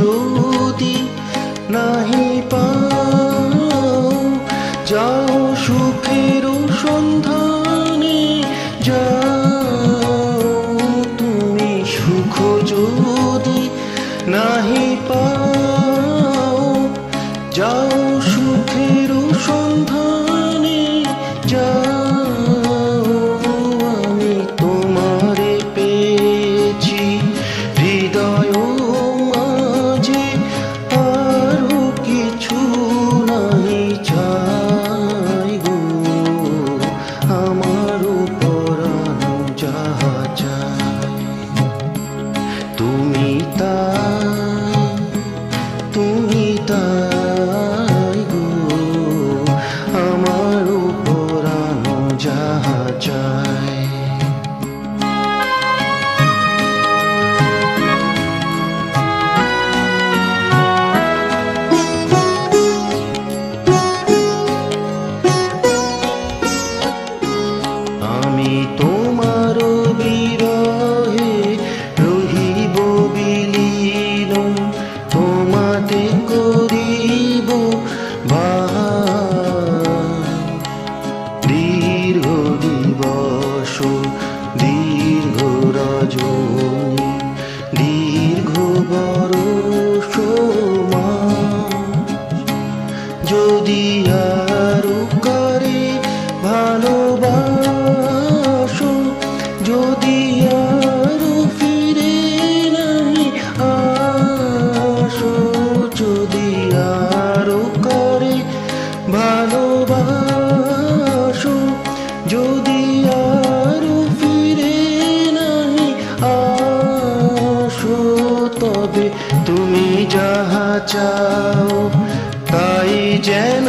যদি নাহি পাও, যাও সুখের সন্ধানে যাও। তুমি সুখ যদি নাহি পাও, যাও সুখের সন্ধানে যাও। আমি তোমারে পেয়েছি হৃদয় মাঝে, আরো কিছু নাহি চাই গো। আমার পরানো যাহা চাই, তুমি তাই গো। আমার পরানো যাহা চাই। আমি তোমার বিরহে রহিব বিলীন, তোমাতে করিব দীর্ঘ দিবস দীর্ঘ রজনী দীর্ঘ বরষ মাস। যদি আরো করে ভালোবাসো, যদি আরো ফিরে নাহি আসো, যদি আরো করে ভালোবাসো, যদি আরো ফিরে নাহি আসো, তবে তুমি যাহা চাও তাই যেন